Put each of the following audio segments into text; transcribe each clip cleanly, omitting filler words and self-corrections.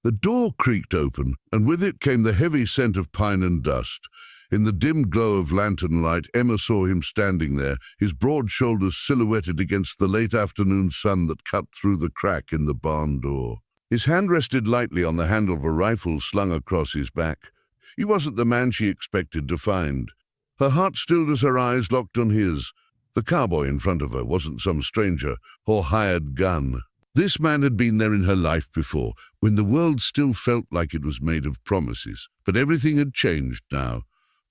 The door creaked open, and with it came the heavy scent of pine and dust. In the dim glow of lantern light, Emma saw him standing there, his broad shoulders silhouetted against the late afternoon sun that cut through the crack in the barn door. His hand rested lightly on the handle of a rifle slung across his back. He wasn't the man she expected to find. Her heart stilled as her eyes locked on his. The cowboy in front of her wasn't some stranger or hired gun. This man had been there in her life before, when the world still felt like it was made of promises. But everything had changed now.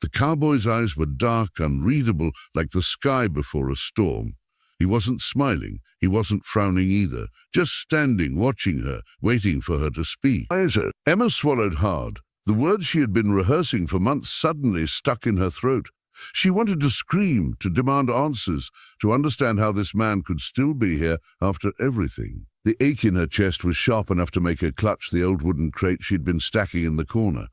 The cowboy's eyes were dark, unreadable, like the sky before a storm. He wasn't smiling, he wasn't frowning either, just standing, watching her, waiting for her to speak. "Why is it?" Emma swallowed hard. The words she had been rehearsing for months suddenly stuck in her throat. She wanted to scream, to demand answers, to understand how this man could still be here after everything. The ache in her chest was sharp enough to make her clutch the old wooden crate she'd been stacking in the corner.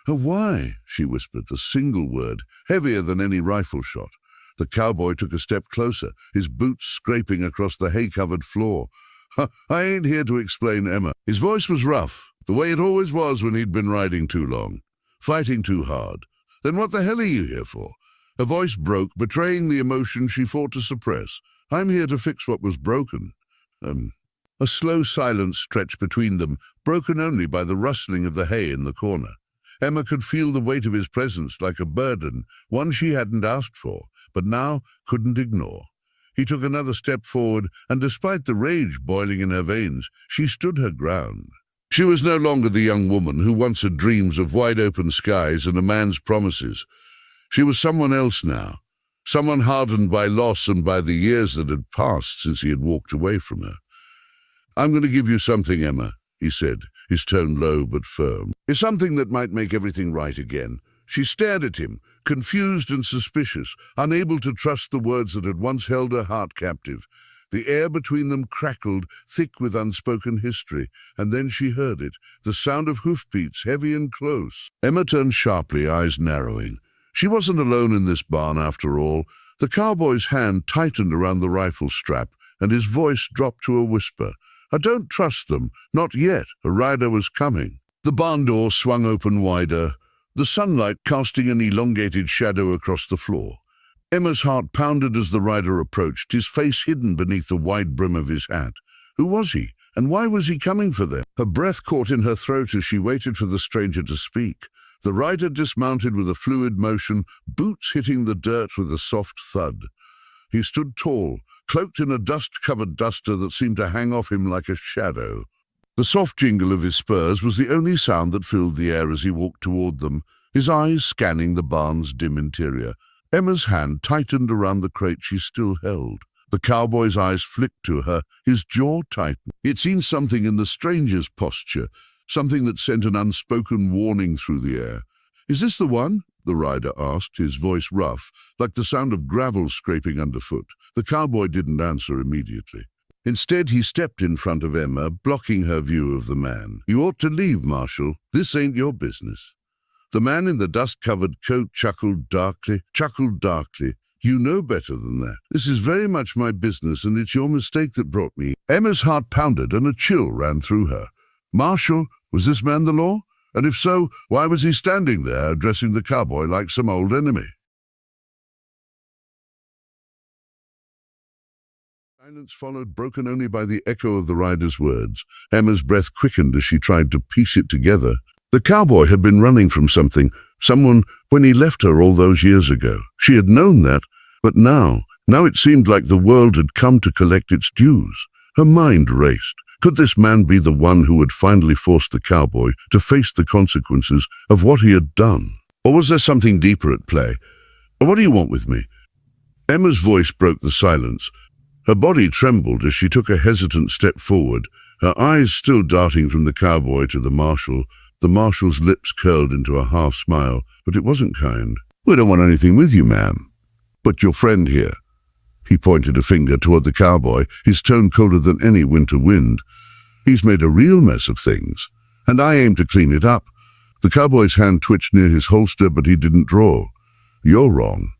"Why?" she whispered, a single word, heavier than any rifle shot. The cowboy took a step closer, his boots scraping across the hay-covered floor. "I ain't here to explain, Emma." His voice was rough, the way it always was when he'd been riding too long, fighting too hard. "Then what the hell are you here for?" Her voice broke, betraying the emotion she fought to suppress. "I'm here to fix what was broken." A slow silence stretched between them, broken only by the rustling of the hay in the corner. Emma could feel the weight of his presence like a burden, one she hadn't asked for, but now couldn't ignore. He took another step forward, and despite the rage boiling in her veins, she stood her ground. She was no longer the young woman who once had dreams of wide-open skies and a man's promises. She was someone else now, someone hardened by loss and by the years that had passed since he had walked away from her. "I'm going to give you something, Emma," he said, his tone low but firm. "It's something that might make everything right again." She stared at him, confused and suspicious, unable to trust the words that had once held her heart captive. The air between them crackled, thick with unspoken history, and then she heard it, the sound of hoofbeats, heavy and close. Emma turned sharply, eyes narrowing. She wasn't alone in this barn, after all. The cowboy's hand tightened around the rifle strap, and his voice dropped to a whisper. "I don't trust them, not yet." A rider was coming. The barn door swung open wider, the sunlight casting an elongated shadow across the floor. Emma's heart pounded as the rider approached, his face hidden beneath the wide brim of his hat. Who was he, and why was he coming for them? Her breath caught in her throat as she waited for the stranger to speak. The rider dismounted with a fluid motion, boots hitting the dirt with a soft thud. He stood tall, cloaked in a dust-covered duster that seemed to hang off him like a shadow. The soft jingle of his spurs was the only sound that filled the air as he walked toward them, his eyes scanning the barn's dim interior. Emma's hand tightened around the crate she still held. The cowboy's eyes flicked to her, his jaw tightened. He'd seen something in the stranger's posture, something that sent an unspoken warning through the air. "Is this the one?" the rider asked, his voice rough, like the sound of gravel scraping underfoot. The cowboy didn't answer immediately. Instead, he stepped in front of Emma, blocking her view of the man. "You ought to leave, Marshal. This ain't your business." The man in the dust-covered coat chuckled darkly. "You know better than that. This is very much my business, and it's your mistake that brought me." Emma's heart pounded, and a chill ran through her. Marshal, was this man the law? And if so, why was he standing there, addressing the cowboy like some old enemy? Silence followed, broken only by the echo of the rider's words. Emma's breath quickened as she tried to piece it together. The cowboy had been running from something, someone, when he left her all those years ago. She had known that, but now it seemed like the world had come to collect its dues. Her mind raced. Could this man be the one who would finally force the cowboy to face the consequences of what he had done? Or was there something deeper at play? "What do you want with me?" Emma's voice broke the silence. Her body trembled as she took a hesitant step forward, her eyes still darting from the cowboy to the marshal. The marshal's lips curled into a half smile, but it wasn't kind. "We don't want anything with you, ma'am. But your friend here." He pointed a finger toward the cowboy, his tone colder than any winter wind. "He's made a real mess of things, and I aim to clean it up." The cowboy's hand twitched near his holster, but he didn't draw. "You're wrong.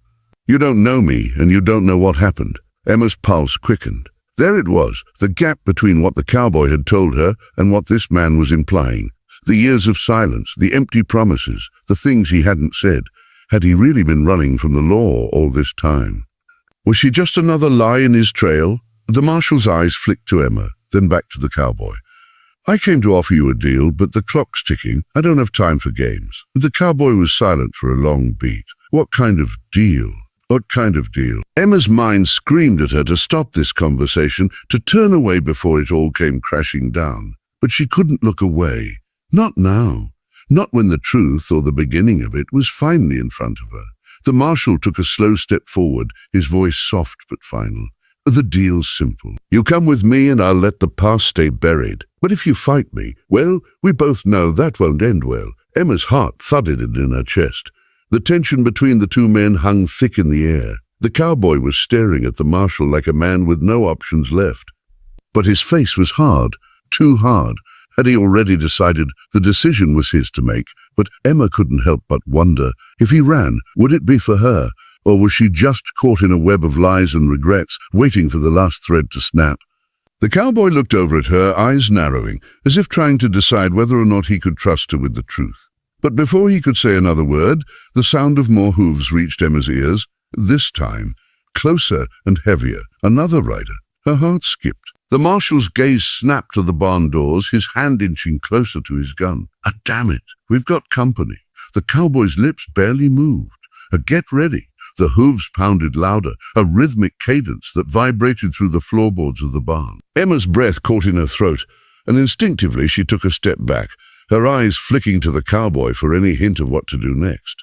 You don't know me, and you don't know what happened." Emma's pulse quickened. There it was, the gap between what the cowboy had told her and what this man was implying. The years of silence, the empty promises, the things he hadn't said. Had he really been running from the law all this time? Was she just another lie in his trail? The marshal's eyes flicked to Emma, then back to the cowboy. I came to offer you a deal, but the clock's ticking. I don't have time for games. The cowboy was silent for a long beat. What kind of deal? What kind of deal? Emma's mind screamed at her to stop this conversation, to turn away before it all came crashing down. But she couldn't look away. Not now. Not when the truth, or the beginning of it, was finally in front of her. The marshal took a slow step forward, his voice soft but final. The deal's simple. You come with me and I'll let the past stay buried. But if you fight me, well, we both know that won't end well. Emma's heart thudded in her chest. The tension between the two men hung thick in the air. The cowboy was staring at the marshal like a man with no options left. But his face was hard, too hard. Had he already decided? The decision was his to make, but Emma couldn't help but wonder, if he ran, would it be for her, or was she just caught in a web of lies and regrets, waiting for the last thread to snap? The cowboy looked over at her, eyes narrowing, as if trying to decide whether or not he could trust her with the truth. But before he could say another word, the sound of more hooves reached Emma's ears, this time, closer and heavier. Another rider. Her heart skipped. The marshal's gaze snapped to the barn doors, his hand inching closer to his gun. Damn it, we've got company. The cowboy's lips barely moved. Get ready. The hooves pounded louder, a rhythmic cadence that vibrated through the floorboards of the barn. Emma's breath caught in her throat, and instinctively she took a step back, her eyes flicking to the cowboy for any hint of what to do next.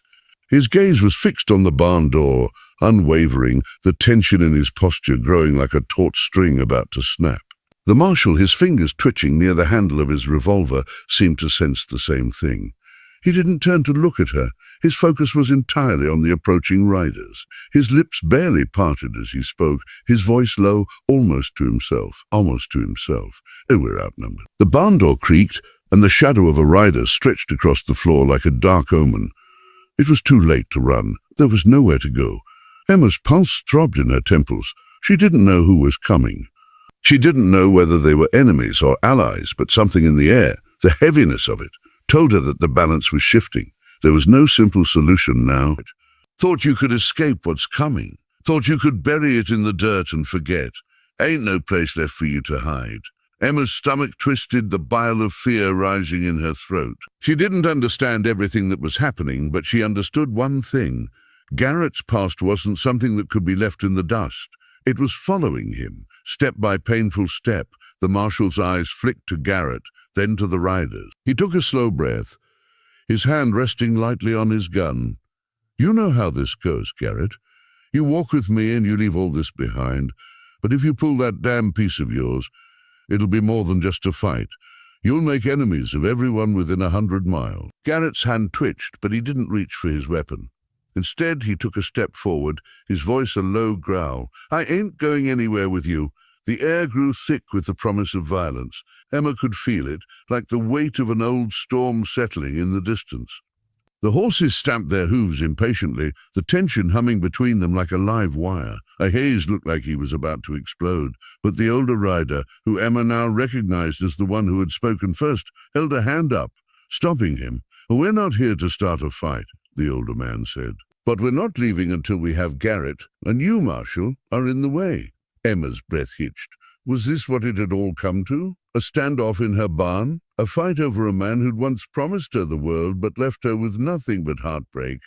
His gaze was fixed on the barn door, unwavering, the tension in his posture growing like a taut string about to snap. The marshal, his fingers twitching near the handle of his revolver, seemed to sense the same thing. He didn't turn to look at her. His focus was entirely on the approaching riders. His lips barely parted as he spoke, his voice low, almost to himself. Oh, we're outnumbered. The barn door creaked, and the shadow of a rider stretched across the floor like a dark omen. It was too late to run. There was nowhere to go. Emma's pulse throbbed in her temples. She didn't know who was coming. She didn't know whether they were enemies or allies, but something in the air, the heaviness of it, told her that the balance was shifting. There was no simple solution now. Thought you could escape what's coming. Thought you could bury it in the dirt and forget. Ain't no place left for you to hide. Emma's stomach twisted, the bile of fear rising in her throat. She didn't understand everything that was happening, but she understood one thing. Garrett's past wasn't something that could be left in the dust. It was following him, step by painful step. The marshal's eyes flicked to Garrett, then to the riders. He took a slow breath, his hand resting lightly on his gun. You know how this goes, Garrett. You walk with me and you leave all this behind. But if you pull that damn piece of yours, it'll be more than just a fight. You'll make enemies of everyone within 100 miles. Garrett's hand twitched, but he didn't reach for his weapon. Instead, he took a step forward, his voice a low growl. I ain't going anywhere with you. The air grew thick with the promise of violence. Emma could feel it, like the weight of an old storm settling in the distance. The horses stamped their hooves impatiently, the tension humming between them like a live wire. A haze looked like he was about to explode, but the older rider, who Emma now recognized as the one who had spoken first, held a hand up, stopping him. We're not here to start a fight, the older man said. But we're not leaving until we have Garrett, and you, Marshal, are in the way. Emma's breath hitched. Was this what it had all come to? A standoff in her barn? A fight over a man who'd once promised her the world but left her with nothing but heartbreak?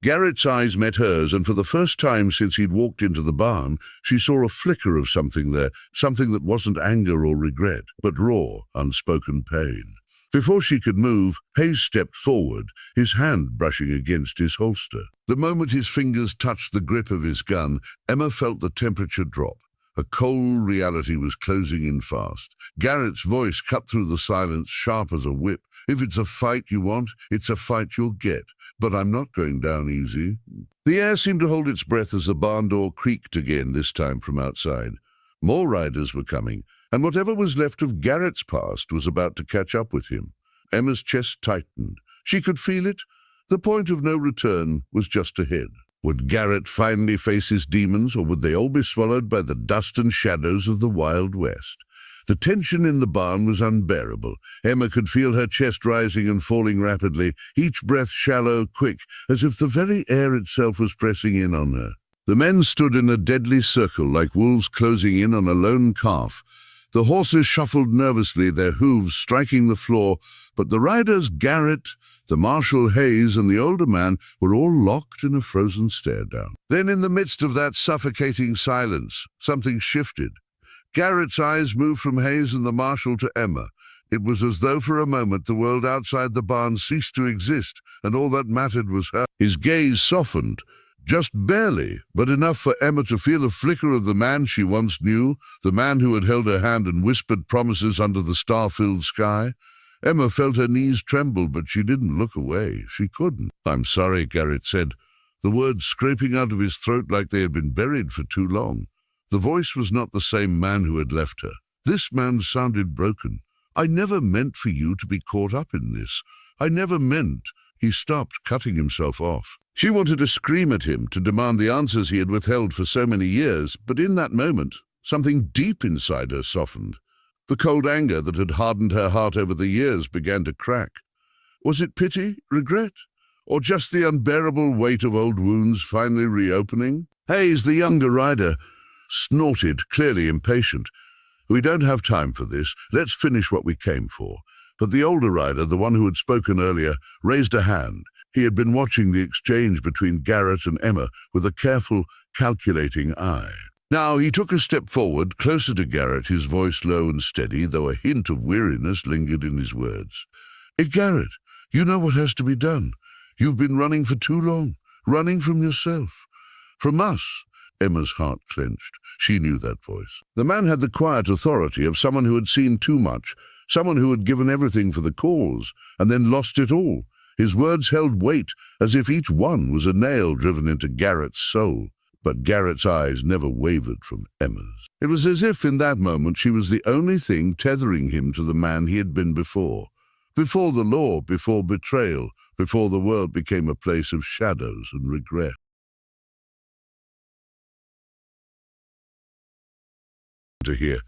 Garrett's eyes met hers, and for the first time since he'd walked into the barn, she saw a flicker of something there, something that wasn't anger or regret, but raw, unspoken pain. Before she could move, Hayes stepped forward, his hand brushing against his holster. The moment his fingers touched the grip of his gun, Emma felt the temperature drop. A cold reality was closing in fast. Garrett's voice cut through the silence, sharp as a whip. If it's a fight you want, it's a fight you'll get. But I'm not going down easy. The air seemed to hold its breath as the barn door creaked again, this time from outside. More riders were coming, and whatever was left of Garrett's past was about to catch up with him. Emma's chest tightened. She could feel it. The point of no return was just ahead. Would Garrett finally face his demons, or would they all be swallowed by the dust and shadows of the Wild West? The tension in the barn was unbearable. Emma could feel her chest rising and falling rapidly, each breath shallow, quick, as if the very air itself was pressing in on her. The men stood in a deadly circle like wolves closing in on a lone calf. The horses shuffled nervously, their hooves striking the floor, but the riders, Garrett, the Marshal Hayes, and the older man, were all locked in a frozen stare-down. Then in the midst of that suffocating silence, something shifted. Garrett's eyes moved from Hayes and the Marshal to Emma. It was as though for a moment the world outside the barn ceased to exist, and all that mattered was her. His gaze softened, just barely, but enough for Emma to feel a flicker of the man she once knew, the man who had held her hand and whispered promises under the star-filled sky. Emma felt her knees tremble, but she didn't look away. She couldn't. "I'm sorry," Garrett said, the words scraping out of his throat like they had been buried for too long. The voice was not the same man who had left her. This man sounded broken. "I never meant for you to be caught up in this. I never meant—" He stopped, cutting himself off. She wanted to scream at him, to demand the answers he had withheld for so many years, but in that moment, something deep inside her softened. The cold anger that had hardened her heart over the years began to crack. Was it pity, regret, or just the unbearable weight of old wounds finally reopening? Hayes, the younger rider, snorted, clearly impatient. "We don't have time for this. Let's finish what we came for." But the older rider, the one who had spoken earlier, raised a hand. He had been watching the exchange between Garrett and Emma with a careful, calculating eye. Now he took a step forward, closer to Garrett, his voice low and steady, though a hint of weariness lingered in his words. Garrett, you know what has to be done. You've been running for too long, running from yourself. From us." Emma's heart clenched. She knew that voice. The man had the quiet authority of someone who had seen too much, someone who had given everything for the cause, and then lost it all. His words held weight, as if each one was a nail driven into Garrett's soul. But Garrett's eyes never wavered from Emma's. It was as if in that moment she was the only thing tethering him to the man he had been before. Before the law, before betrayal, before the world became a place of shadows and regret. To hear.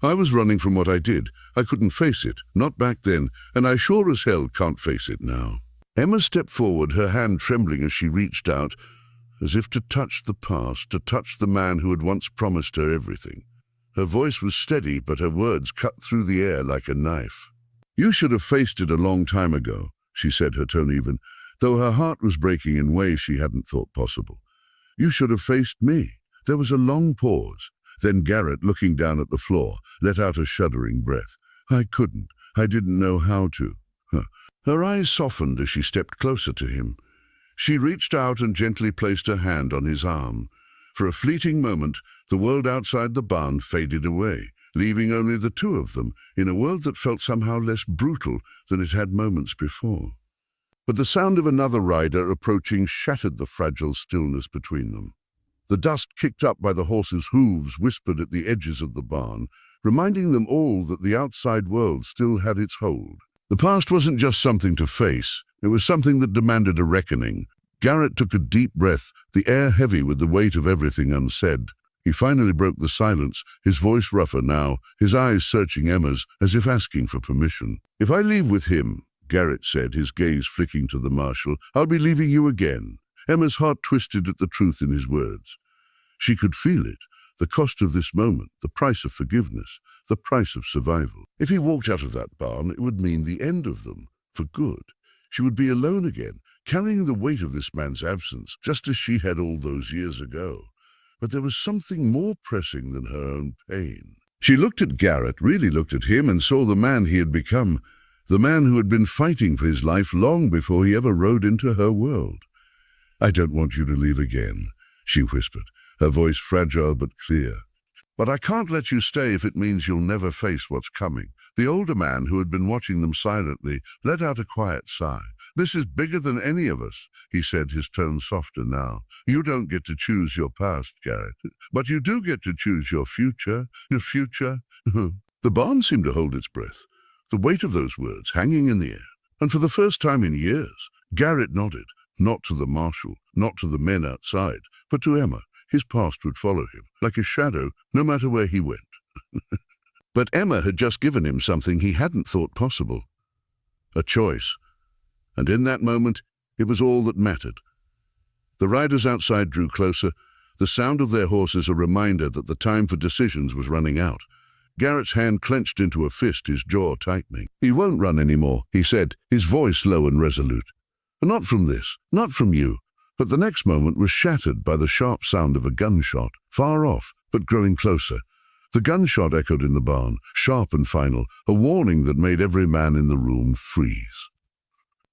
I was running from what I did. I couldn't face it, not back then, and I sure as hell can't face it now. Emma stepped forward, her hand trembling as she reached out, as if to touch the past, to touch the man who had once promised her everything. Her voice was steady, but her words cut through the air like a knife. "You should have faced it a long time ago," she said, her tone even, though her heart was breaking in ways she hadn't thought possible. "You should have faced me." There was a long pause. Then Garrett, looking down at the floor, let out a shuddering breath. "I couldn't. I didn't know how to." Her eyes softened as she stepped closer to him. She reached out and gently placed her hand on his arm. For a fleeting moment, the world outside the barn faded away, leaving only the two of them in a world that felt somehow less brutal than it had moments before. But the sound of another rider approaching shattered the fragile stillness between them. The dust kicked up by the horses' hooves whispered at the edges of the barn, reminding them all that the outside world still had its hold. The past wasn't just something to face, it was something that demanded a reckoning. Garrett took a deep breath, the air heavy with the weight of everything unsaid. He finally broke the silence, his voice rougher now, his eyes searching Emma's, as if asking for permission. "If I leave with him," Garrett said, his gaze flicking to the Marshal, "I'll be leaving you again." Emma's heart twisted at the truth in his words. She could feel it, the cost of this moment, the price of forgiveness, the price of survival. If he walked out of that barn, it would mean the end of them, for good. She would be alone again, carrying the weight of this man's absence, just as she had all those years ago. But there was something more pressing than her own pain. She looked at Garrett, really looked at him, and saw the man he had become, the man who had been fighting for his life long before he ever rode into her world. "I don't want you to leave again," she whispered, her voice fragile but clear. "But I can't let you stay if it means you'll never face what's coming." The older man, who had been watching them silently, let out a quiet sigh. "This is bigger than any of us," he said, his tone softer now. "You don't get to choose your past, Garrett, but you do get to choose your future. Your future." The barn seemed to hold its breath, the weight of those words hanging in the air. And for the first time in years, Garrett nodded, not to the Marshal, not to the men outside, but to Emma. His past would follow him, like a shadow, no matter where he went. But Emma had just given him something he hadn't thought possible. A choice. And in that moment, it was all that mattered. The riders outside drew closer, the sound of their horses a reminder that the time for decisions was running out. Garrett's hand clenched into a fist, his jaw tightening. "He won't run anymore," he said, his voice low and resolute. "Not from this, not from you." But the next moment was shattered by the sharp sound of a gunshot, far off, but growing closer. The gunshot echoed in the barn, sharp and final, a warning that made every man in the room freeze.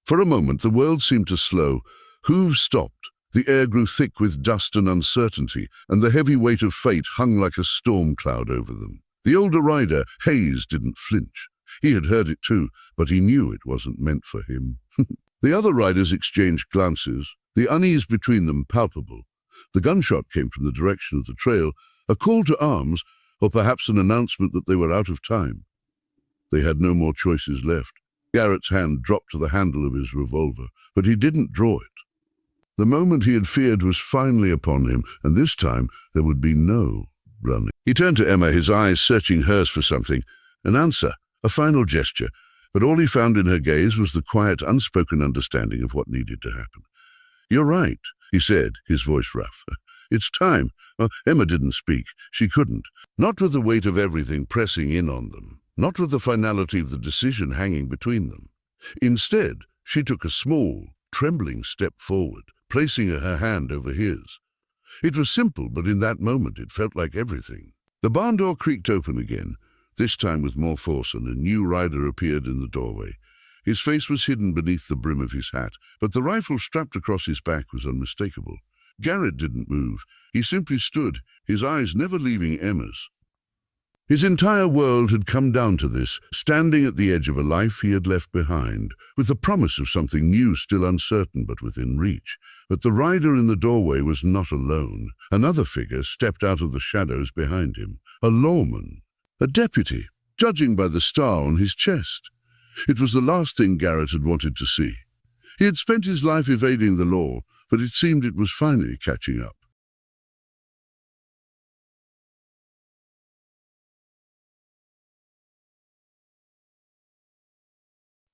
For a moment, the world seemed to slow. Hooves stopped. The air grew thick with dust and uncertainty, and the heavy weight of fate hung like a storm cloud over them. The older rider, Hayes, didn't flinch. He had heard it too, but he knew it wasn't meant for him. The other riders exchanged glances, the unease between them palpable. The gunshot came from the direction of the trail, a call to arms, or perhaps an announcement that they were out of time. They had no more choices left. Garrett's hand dropped to the handle of his revolver, but he didn't draw it. The moment he had feared was finally upon him, and this time there would be no running. He turned to Emma, his eyes searching hers for something, an answer, a final gesture, but all he found in her gaze was the quiet, unspoken understanding of what needed to happen. "You're right," he said, his voice rough. "It's time." Well, Emma didn't speak. She couldn't. Not with the weight of everything pressing in on them. Not with the finality of the decision hanging between them. Instead, she took a small, trembling step forward, placing her hand over his. It was simple, but in that moment it felt like everything. The barn door creaked open again, this time with more force, and a new rider appeared in the doorway. His face was hidden beneath the brim of his hat, but the rifle strapped across his back was unmistakable. Garrett didn't move. He simply stood, his eyes never leaving Emma's. His entire world had come down to this, standing at the edge of a life he had left behind, with the promise of something new still uncertain but within reach. But the rider in the doorway was not alone. Another figure stepped out of the shadows behind him, a lawman, a deputy, judging by the star on his chest. It was the last thing Garrett had wanted to see. He had spent his life evading the law, but it seemed it was finally catching up.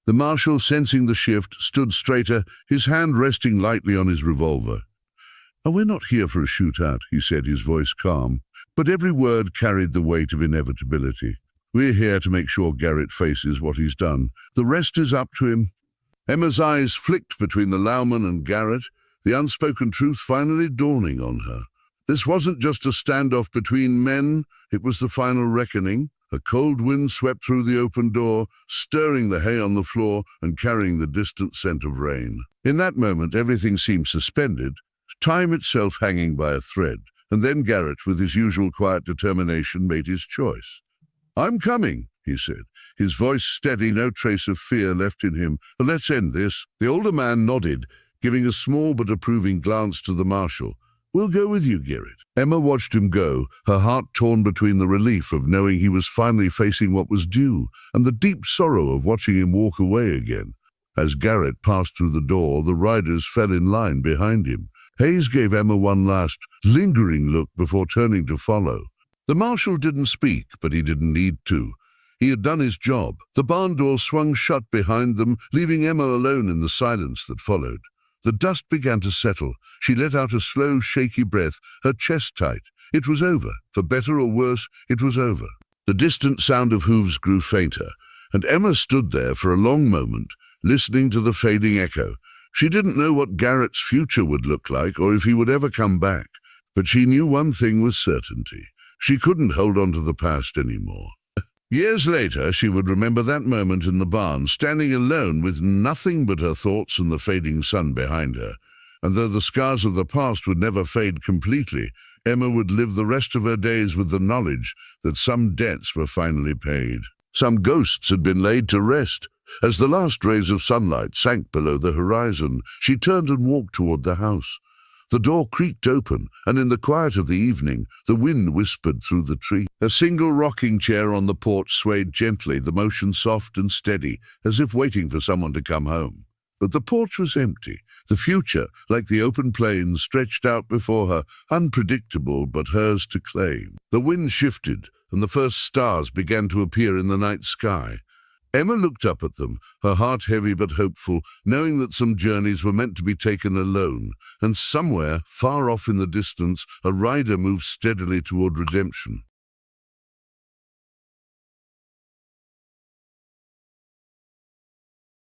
The marshal, sensing the shift, stood straighter, his hand resting lightly on his revolver. "Oh, we're not here for a shootout," he said, his voice calm, but every word carried the weight of inevitability. "We're here to make sure Garrett faces what he's done. The rest is up to him." Emma's eyes flicked between the lawman and Garrett, the unspoken truth finally dawning on her. This wasn't just a standoff between men, it was the final reckoning. A cold wind swept through the open door, stirring the hay on the floor and carrying the distant scent of rain. In that moment, everything seemed suspended, time itself hanging by a thread. And then Garrett, with his usual quiet determination, made his choice. "I'm coming," he said, his voice steady, no trace of fear left in him. "Let's end this." The older man nodded, giving a small but approving glance to the marshal. "We'll go with you, Garrett." Emma watched him go, her heart torn between the relief of knowing he was finally facing what was due, and the deep sorrow of watching him walk away again. As Garrett passed through the door, the riders fell in line behind him. Hayes gave Emma one last, lingering look before turning to follow. The marshal didn't speak, but he didn't need to. He had done his job. The barn door swung shut behind them, leaving Emma alone in the silence that followed. The dust began to settle. She let out a slow, shaky breath, her chest tight. It was over. For better or worse, it was over. The distant sound of hooves grew fainter, and Emma stood there for a long moment, listening to the fading echo. She didn't know what Garrett's future would look like or if he would ever come back, but she knew one thing with certainty. She couldn't hold on to the past anymore. Years later, she would remember that moment in the barn, standing alone with nothing but her thoughts and the fading sun behind her. And though the scars of the past would never fade completely, Emma would live the rest of her days with the knowledge that some debts were finally paid. Some ghosts had been laid to rest. As the last rays of sunlight sank below the horizon, she turned and walked toward the house. The door creaked open, and in the quiet of the evening, the wind whispered through the trees. A single rocking chair on the porch swayed gently, the motion soft and steady, as if waiting for someone to come home. But the porch was empty. The future, like the open plains, stretched out before her, unpredictable but hers to claim. The wind shifted, and the first stars began to appear in the night sky. Emma looked up at them, her heart heavy but hopeful, knowing that some journeys were meant to be taken alone, and somewhere, far off in the distance, a rider moved steadily toward redemption.